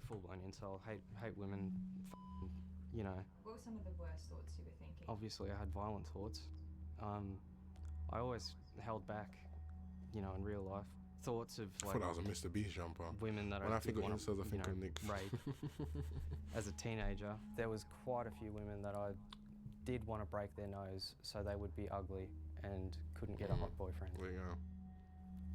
Full-blown incel. Hate women. You know. What were some of the worst thoughts you were thinking? Obviously, I had violent thoughts. I always held back. You know, in real life, thoughts of I like. thought that was a Mr. Beast jumper. Women that when I did think of wanna, incels, I think of Nick. rape. As a teenager, there was quite a few women that I did want to break their nose so they would be ugly and couldn't get a hot boyfriend. There you go.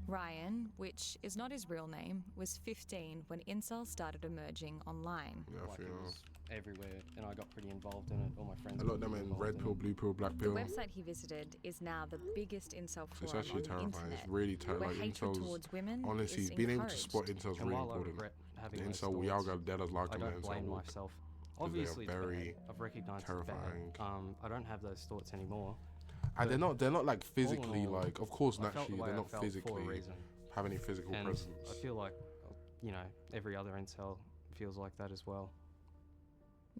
Ryan, which is not his real name, was 15 when incels started emerging online. Yeah, I Like feel. it was everywhere, and I got pretty involved in it. All my friends. A lot of got them pretty in involved red in pill, it. blue pill, black The pill. website he visited is now the biggest incel It's forum actually on the terrifying. internet, It's really terrifying. where Like hatred incels. towards women Honestly, is being able to encouraged. spot incels is And really while I important. regret The having those incel, we all thoughts, got dead as like I on the don't incel blame walk. myself. Obviously, they are it's very bad. I've recognised terrifying. it's bad. I don't have those thoughts anymore. And they're But not like all in physically all, like. Of course, I felt the naturally, way they're I not felt for a physically reason. have any physical And presence. I feel like, you know, every other incel feels like that as well.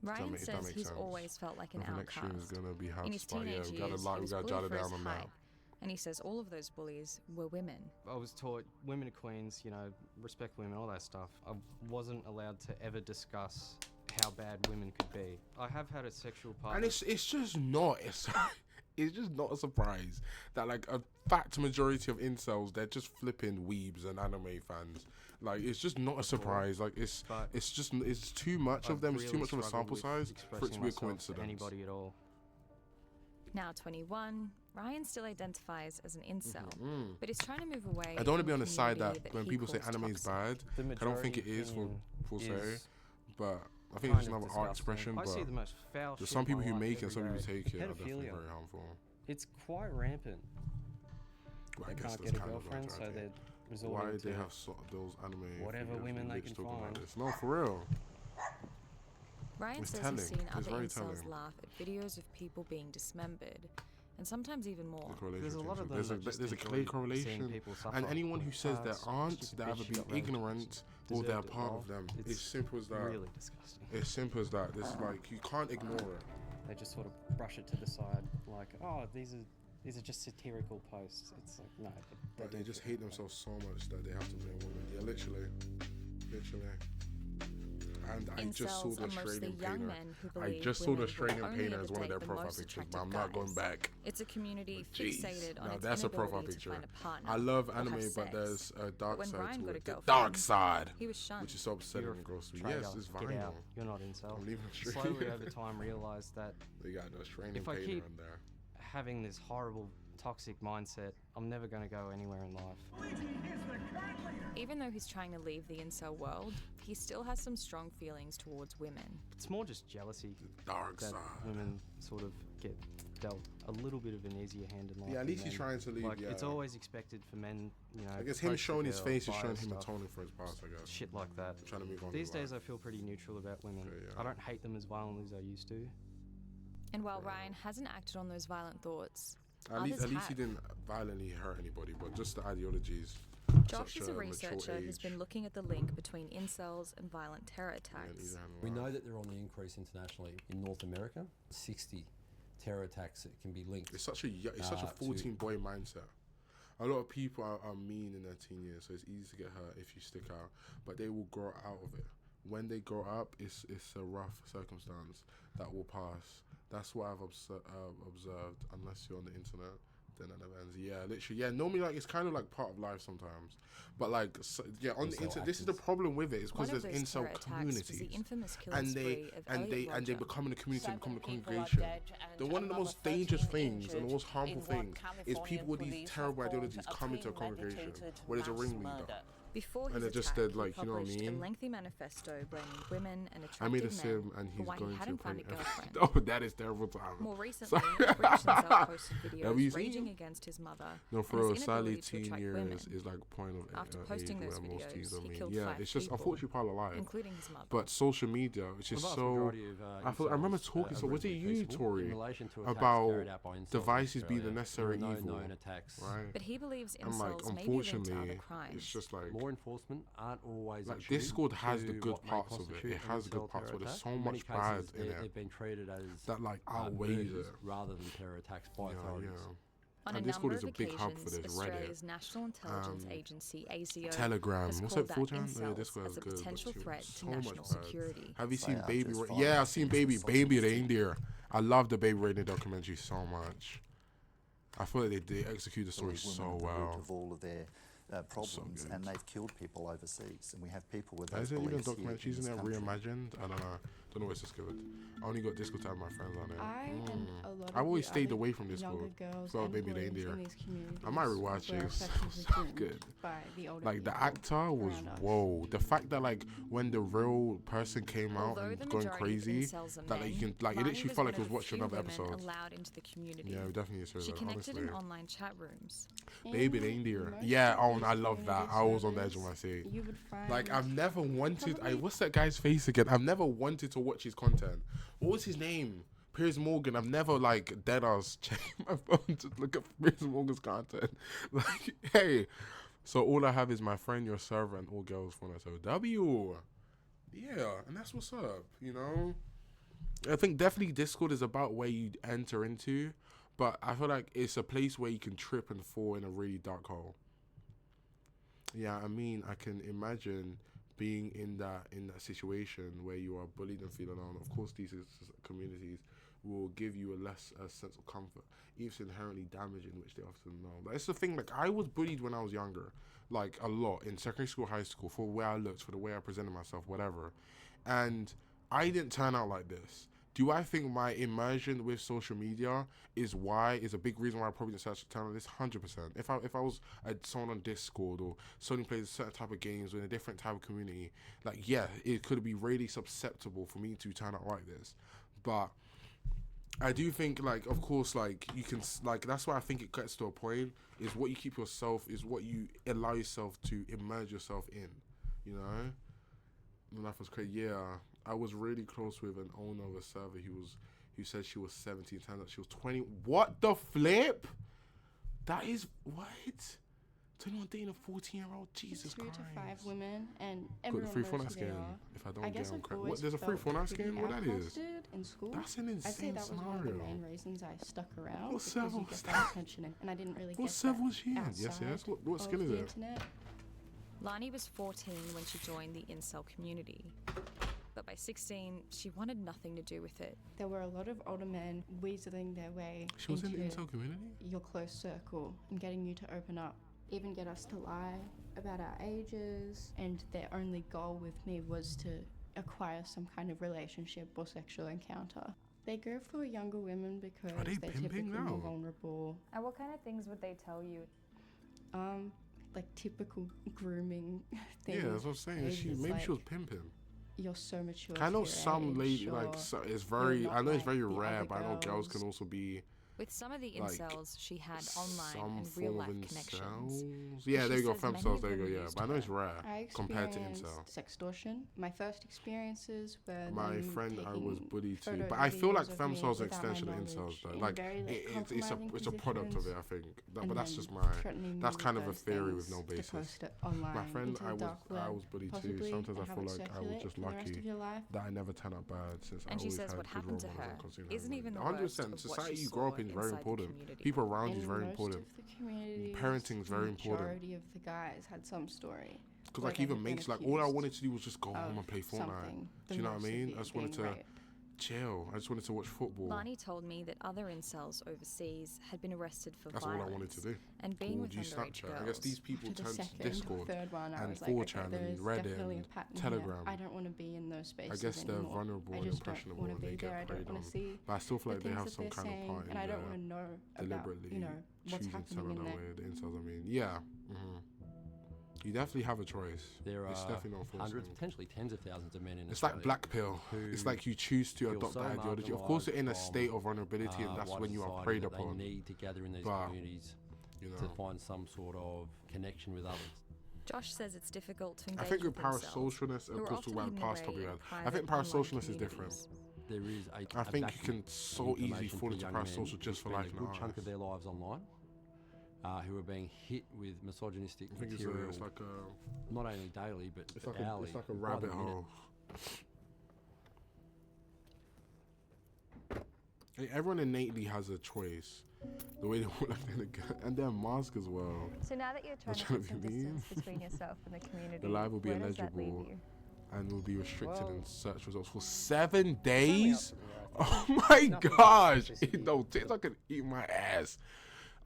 Ryan that says makes he's sense. always felt like an The next stream is outcast. gonna be In his house, but yeah, teenage we gotta years, lie, he we was gotta jot bullied it for his down on height, that. and he says all of those bullies were women. I was taught women are queens, you know, respect women, all that stuff. I wasn't allowed to ever discuss how bad women could be. I have had a sexual partner. And it's just not it's just not a surprise that like a fat majority of incels, they're just flipping weebs and anime fans. Like it's just not a surprise. Like it's too much of them. It's too much of a sample size for it to be a coincidence. Anybody at all. Now 21, Ryan still identifies as an incel, but he's trying to move away. I don't want to from be on the side community that when he people say calls anime is toxic. bad, I don't think it is for say, is but I think it's just another art expression. I But see the most foul there's shit some in people my who life make it and some every people who day. take it are definitely Pedophilia. very harmful. It's quite rampant. Well, I They guess can't that's get a kind of girlfriend, like, so okay, they're why resorting they to have those anime whatever videos women with they bitches can talking about find. this? No, for real. Ryan It's says telling. he's seen It's other very incels telling. laugh at videos of people being dismembered, and sometimes even more. There's a lot of them There's that just a enjoy clear seeing correlation, people suffer. and anyone who says there It's aren't, just a they're bitch either who got being raped, ignorant or they're deserved it part well. of them. It's It's simple as that. really disgusting. It's simple as that. It's like you can't ignore it. They just sort of brush it to the side, like, oh, these are just satirical posts. It's like, no. But they just hate themselves so much that they have to blame women. Yeah, literally. And I just saw Incels the are mostly Australian young painter. men who I believe just saw the women will Australian only painter ever as one of date their the profile most pictures, but attractive I'm not going guys. back. It's a community Jeez. fixated on No, its that's a profile inability picture. to find a partner I love or have anime, sex. but there's a dark when side Ryan to got a it. The girlfriend, dark side, he was shunned. which is so upsetting You're and gross. traitor. Yes, it's Get vinyl. out. You're not incel. I'm leaving the street. Slowly over time, realised that They got an Australian if I painter keep on there. having this horrible, toxic mindset, I'm never going to go anywhere in life. Even though he's trying to leave the incel world, he still has some strong feelings towards women. It's more just jealousy. Dark that side. women sort of get dealt a little bit of an easier hand in life. Yeah, at than least he's men. trying to leave, Like, yeah. it's always expected for men, you know. I guess him post showing their his face is bio showing him stuff, atoning for his past, I guess. Shit like that. Trying to move on. These with days, life. I feel pretty neutral about women. Okay, yeah. I don't hate them as violently as I used to. And while Ryan hasn't acted on those violent thoughts, At least others he have. didn't violently hurt anybody, but just the ideologies. Josh Such is a mature researcher who's age. been looking at the link between incels and violent terror attacks. We know that they're on the increase internationally. In North America, 60 terror attacks that can be linked. It's such a 14 boy mindset. A lot of people are mean in their teen years, so it's easy to get hurt if you stick out. But they will grow out of it. When they grow up, it's a rough circumstance that will pass. That's what I've observed. Unless you're on the internet, then that never ends. Yeah, literally. Yeah, normally like it's kind of like part of life sometimes. But like, yeah, on the Incel internet, this is the actors. problem with it. Is because One of there's those incel terror attacks was communities, the infamous killing and spree of Elliot they Rodger. become in the community and become the People are congregation. dead The and one of the another most dangerous 13 things and the injured most harmful in what thing is Californian people with these police terrible have called ideologies a come into a congregation premeditated where there's a mass ringleader. murder. Before And his they're just attack, dead, he like, you know what I published mean? a lengthy manifesto blaming women and I made a attractive men sim and for he's why he going to hadn't found a pregnant. girlfriend. Oh, that is terrible time. More recently, Rich himself posted Have you videos seen raging him? against his mother No, and for his real, sadly, inability to teen attract years women. is like a point of After age posting where those most videos, teens are he mean. killed Yeah, 5 it's just people, unfortunately part of life. including his mother. But social media, which is The vast so. majority of, I remember talking. So was it really you, peaceable Tori, in relation to attacks about carried out by incels in devices being the Australia. necessary There are no evil? known attacks. Right. But he believes And like, incels may be linked to other unfortunately, crimes. it's just like. Law enforcement aren't always Like attuned Discord has the to good what may parts of it. constitute It an has the good incel parts, but terror there's attack. so In many much bad cases, in they've it been treated as that like outweighs murders it. rather than terror attacks by authorities. On And a Discord number is of a big hub for occasions, this. Reddit. Australia's national intelligence agency, ASIO, Telegram. has What's called that? out 4chan? Oh, yeah, incels Discord as is a good, but potential too- threat so to much national bad. security. Have you seen Yeah, Baby? just Yeah, I've seen Baby. social Baby the media. Reindeer. I love the Baby Reindeer documentary so much. I feel like they execute the story These women so at the root well. of all of their problems, good. and they've killed people overseas, and we have people with Is those there even beliefs here in documentaries in this there country. reimagined? I don't know. Don't know what's Discord. I only got Discord to have my friends on it. I and a lot of I've always the stayed other away from younger Discord. girls So and Baby boys Reindeer. in these communities I might rewatch were it. effectively It's groomed good. by the older Like the people actor was around us. whoa. The fact that like when the real person came out Although and the going majority of crazy, incels are that like, you men, can like it Marnie literally was felt like one it was of the watching few another women episode. allowed into the community. Yeah, we definitely is. She connected in honestly. online chat rooms. Baby In Reindeer. most Yeah, of oh, these and I love that. I was on the edge of my community seat. You would find Like I've never wanted. probably- What's that guy's face again? I've never wanted to watch his content. What was his name? Piers Morgan. I've never like dead ass checked my phone to look at Piers Morgan's content. Like, hey, so all I have is my friend, your server, and all girls from SOW. Yeah, and that's what's up, you know? I think definitely Discord is about where you enter into, but I feel like it's a place where you can trip and fall in a really dark hole. Yeah, I mean, I can imagine being in that situation where you are bullied and feel alone. Of course, these communities will give you a sense of comfort, even if it's inherently damaging, which they often know. But it's the thing, like, I was bullied when I was younger, like, a lot, in secondary school, high school, for where I looked, for the way I presented myself, whatever. And I didn't turn out like this. Do I think my immersion with social media is a big reason why I probably decided to turn on this? 100%. If I was someone on Discord or someone who plays a certain type of games or in a different type of community, like, yeah, it could be really susceptible for me to turn out like this. But I do think, like, of course, like, you can, like, that's why I think it gets to a point, is what you keep yourself, is what you allow yourself to immerse yourself in, you know? And that was crazy. Yeah, I was really close with an owner of a server who said she was 17, turns out she was 20. What the flip? That is, what? 21 dating a 14-year-old? Jesus Christ. 2 to 5 women, and got everyone the free knows Fortnite who they skin. are. If I don't I get guess on I've crack. always What, there's a free felt Fortnite skin? pretty What that is? outcasted in school. That's an insane I'd say that was one of the scenario. main reasons I stuck around. What because server you was get that attention, and I didn't really What get server that was she in? Yes, outside yes. What skin of is the it? internet. Lani was 14 when she joined the incel community. But by 16, she wanted nothing to do with it. There were a lot of older men weaseling their way She was in the into incel community? your close circle and getting you to open up, even get us to lie about our ages, and their only goal with me was to acquire some kind of relationship or sexual encounter. They go for younger women because Are they they're pimping typically more now? vulnerable. And what kind of things would they tell you? Like typical grooming things. Yeah, that's what I'm saying. Maybe she was pimping. You're so mature. I know for your some age, lady, or like, so it's you're very, not I know it's like very the rare, other but I know girls can girls. also be, With some of the like, incels, she had online some and form real-life of connections. incels. Yeah, But there she you go, says many femcels, of there you go, them yeah. used But I know her. it's rare I compared to experienced incel. sextortion. My first experiences were My them friend, I was taking bullied too, photo but I feel like videos of me femcels are an without my extension of incels knowledge though. in Like, very, it's a product of it, I think. But and that's then just threatening me that's with kind of a those theory with things no to basis. post it online My friend, into the I dark web, was bullied too. possibly, Sometimes I and feel have it like I was circulate just for the rest lucky of your life. that I never turned out bad, since I And she always says had what good happened to role models her and consuming isn't heroin. even the 100%. worst of what Society she you grow up saw in is very inside the important. community. People around you In is very most important. of the communities, Parenting is very the important. majority of the guys had some story. Because, where like, they even had been mates, like, all I accused wanted to do was just go home of and play Fortnite. something, Do the you know what I most mean? severe I just wanted being to rape. chill. I just wanted to watch football. Lani told me that other incels overseas had been arrested for That's all violence I wanted to do. and being with 4G underage Snapchat. girls. I guess these people After the turned to second or Discord third one, I and was like, okay, 4chan there and is Reddit definitely and a pattern Telegram. here. I don't want to be in those spaces I guess they're anymore. vulnerable I and just don't impressionable want and to they be there. I get don't preyed want on. to see But I still feel like the they things have that some they're kind of saying, part in and I don't there want to know about, deliberately you know, what's choosing happening someone in that there. way. The incels, I mean, yeah. You definitely have a choice. There It's are definitely not forcing. hundreds, potentially tens of thousands of men in It's Australia like black pill. It's like you choose to feel adopt so the ideology. Of course, you're in a marginalised state from, of vulnerability, and that's wider when you are society preyed that upon. They need to gather in these But, communities you to know. find some sort of connection with others. Josh says it's difficult to engage I think with with incels, parasocialness, who of are course, often about hidden past away topic. in I private think online parasocialness is different. communities. There is I think you backing can so and easily information fall for into young men parasocial who just for spend life a good now. chunk of their lives online, who are being hit with misogynistic I think material, it's like a, not only daily but it's like hourly. it's like a by the rabbit minute. hole. Hey, everyone innately has a choice. The way they walk, like they're gonna and their mask as well. So now that you're trying to trying put to some be mean. distance between yourself and the community, The live will be where does that leave illegible you? and will be restricted Well, in search results for 7 only up days. to me, I Oh think. my Nothing gosh! toxicity. No, TikTok can eat my ass.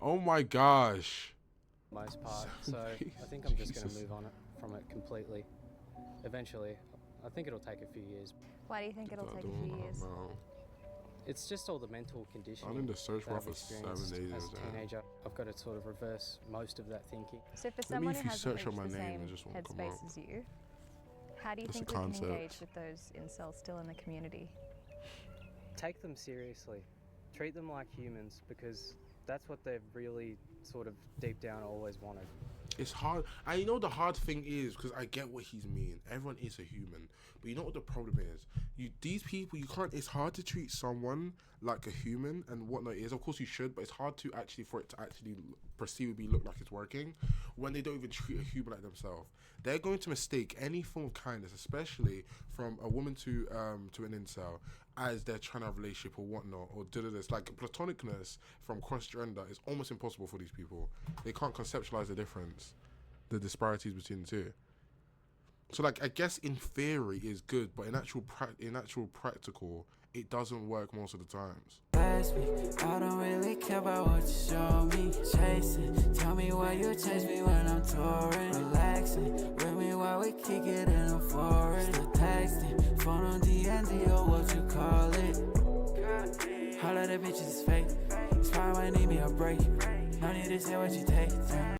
Oh my gosh! Most part. So 7 days, I think I'm just going to Jesus. move on from it completely. Eventually, I think it'll take a few years. Why do you think it'll I take a don't few know, years? no. It's just all the mental conditioning. in the search that bar I've for 7 experienced days, as a man. teenager. I've got to sort of reverse most of that thinking. So for Maybe someone if who you hasn't search on reached my the name, same it just won't come up. headspace as you, how do you It's a think we can concept. engage with those incels still in the community? Take them seriously. Treat them like humans because that's what they've really sort of deep down always wanted. It's hard. And you know the hard thing is, because I get what he's mean. Everyone is a human, but you know what the problem is? These people, you can't. It's hard to treat someone like a human and whatnot. It is, of course, you should, but it's hard to actually for it to actually perceivably look like it's working when they don't even treat a human like themselves. They're going to mistake any form of kindness, especially from a woman to an incel, as they're trying to have a relationship or whatnot, or it's like platonicness from cross-gender is almost impossible for these people. They can't conceptualize the difference, the disparities between the two. So like, I guess in theory it's good, but in actual practical, it doesn't work most of the times. I don't really care about what you show me. Chasing, tell me why you chase me when I'm touring. Relaxing with me while we kick it in the forest. Still texting, phone on D&D or what you call it. All of the bitches is fake. It's probably might need me a break. No need to say what you take.